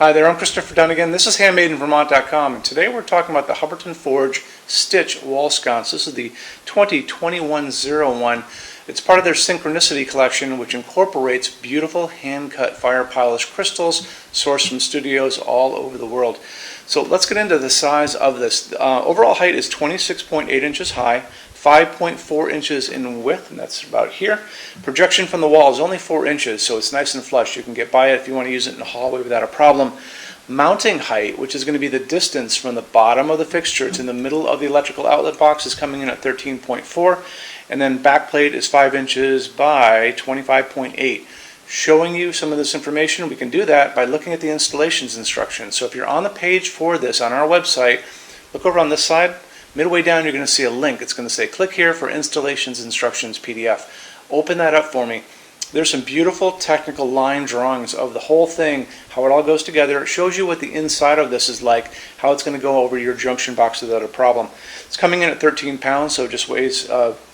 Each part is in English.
Hi there, I'm Christopher Dunn again. This is HandmadeInVermont.com, and today we're talking about the Hubbardton Forge Stitch Wall Sconce. This is the 2021-01. It's part of their Synchronicity collection, which incorporates beautiful hand-cut fire-polished crystals sourced from studios all over the world. So let's get into the size of this. Overall height is 26.8 inches high, 5.4 inches in width, and that's about here. Projection from the wall is only 4 inches, so it's nice and flush. You can get by it if you want to use it in the hallway without a problem. Mounting height, which is going to be the distance from the bottom of the fixture to the middle of the electrical outlet box, is coming in at 13.4, and then back plate is 5 inches by 25.8. Showing you some of this information, we can do that by looking at the installations instructions. So if you're on the page for this on our website, look over on this side. Midway down, you're going to see a link. It's going to say, click here for installations instructions PDF. Open that up for me. There's some beautiful technical line drawings of the whole thing, how it all goes together. It shows you what the inside of this is like, how it's going to go over your junction box without a problem. It's coming in at 13 pounds, so it just weighs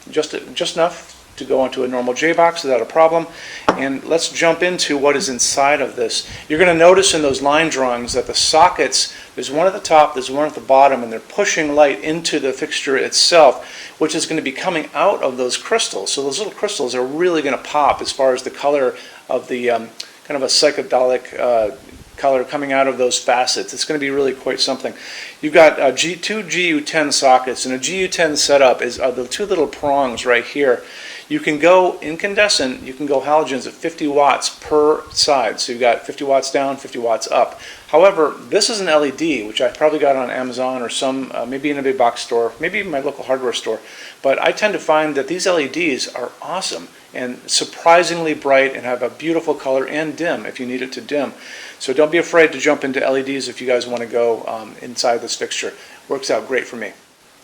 just enough to go onto a normal J-box without a problem. And let's jump into what is inside of this. You're going to notice in those line drawings that the sockets, there's one at the top, there's one at the bottom, and they're pushing light into the fixture itself, which is going to be coming out of those crystals. So those little crystals are really going to pop as far as the color of the kind of a psychedelic color coming out of those facets. It's going to be really quite something. You've got two GU10 sockets, and a GU10 setup is the two little prongs right here. You can go incandescent, you can go halogens at 50 watts per side. So you've got 50 watts down, 50 watts up. However, this is an LED, which I probably got on Amazon or some, maybe in a big box store, maybe in my local hardware store. But I tend to find that these LEDs are awesome and surprisingly bright and have a beautiful color and dim if you need it to dim. So don't be afraid to jump into LEDs if you guys want to go inside this fixture. Works out great for me.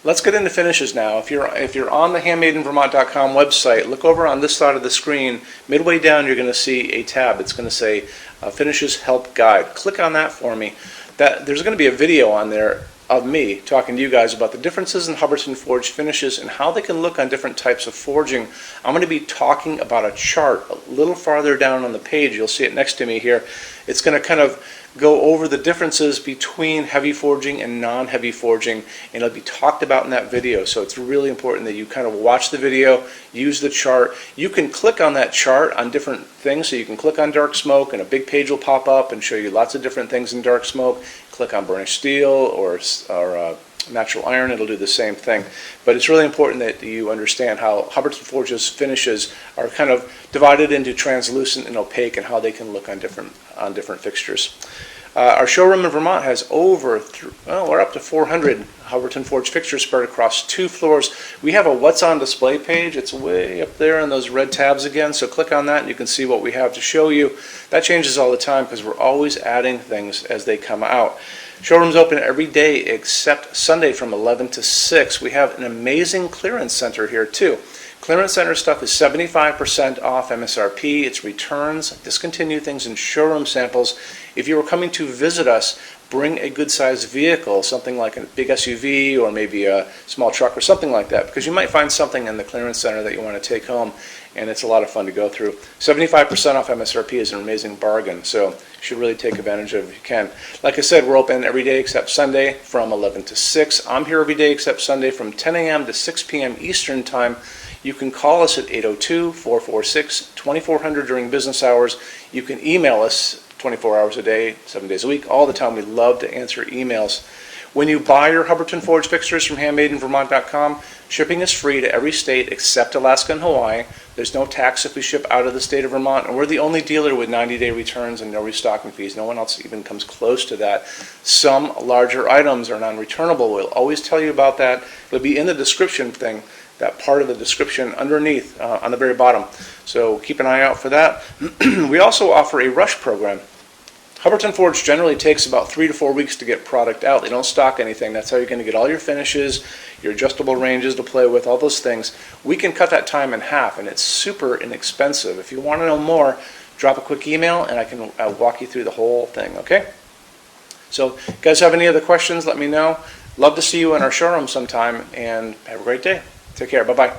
Let's get into finishes now. If you're on the HandmadeInVermont.com website, look over on this side of the screen. Midway down, you're going to see a tab. It's going to say Finishes Help Guide. Click on that for me. There's going to be a video on there of me talking to you guys about the differences in Hubbardton Forge finishes and how they can look on different types of forging. I'm going to be talking about a chart a little farther down on the page. You'll see it next to me here. It's going to kind of go over the differences between heavy forging and non-heavy forging, and it'll be talked about in that video. So it's really important that you kind of watch the video, use the chart. You can click on that chart on different things. So you can click on dark smoke and a big page will pop up and show you lots of different things in dark smoke. Click on burnished steel or natural iron, it'll do the same thing. But it's really important that you understand how Hubbardton Forge's finishes are kind of divided into translucent and opaque and how they can look on different fixtures. Our showroom in Vermont has we're up to 400 Hubbardton Forge fixtures spread across 2 floors. We have a What's on Display page. It's way up there in those red tabs again, so click on that and you can see what we have to show you. That changes all the time because we're always adding things as they come out. Showroom's open every day except Sunday from 11 to 6. We have an amazing clearance center here too. Clearance center stuff is 75% off MSRP. It's returns, discontinued things, and showroom samples. If you were coming to visit us, bring a good-sized vehicle, something like a big SUV or maybe a small truck or something like that, because you might find something in the clearance center that you want to take home, and it's a lot of fun to go through. 75% off MSRP is an amazing bargain, so you should really take advantage of it if you can. Like I said, we're open every day except Sunday from 11 to 6. I'm here every day except Sunday from 10 a.m. to 6 p.m. Eastern Time. You can call us at 802-446-2400 during business hours. You can email us 24 hours a day, 7 days a week, all the time. We love to answer emails. When you buy your Hubbardton Forge fixtures from HandmadeInVermont.com, shipping is free to every state except Alaska and Hawaii. There's no tax if we ship out of the state of Vermont, and we're the only dealer with 90-day returns and no restocking fees. No one else even comes close to that. Some larger items are non-returnable. We'll always tell you about that. It'll be in the description thing, that part of the description underneath on the very bottom. So keep an eye out for that. We also offer a rush program. Hubbardton Forge generally takes about 3 to 4 weeks to get product out. They don't stock anything. That's how you're going to get all your finishes, your adjustable ranges to play with, all those things. We can cut that time in half, and it's super inexpensive. If you want to know more, drop a quick email, and I can walk you through the whole thing, okay? So if you guys have any other questions, let me know. Love to see you in our showroom sometime, and have a great day. Take care. Bye-bye.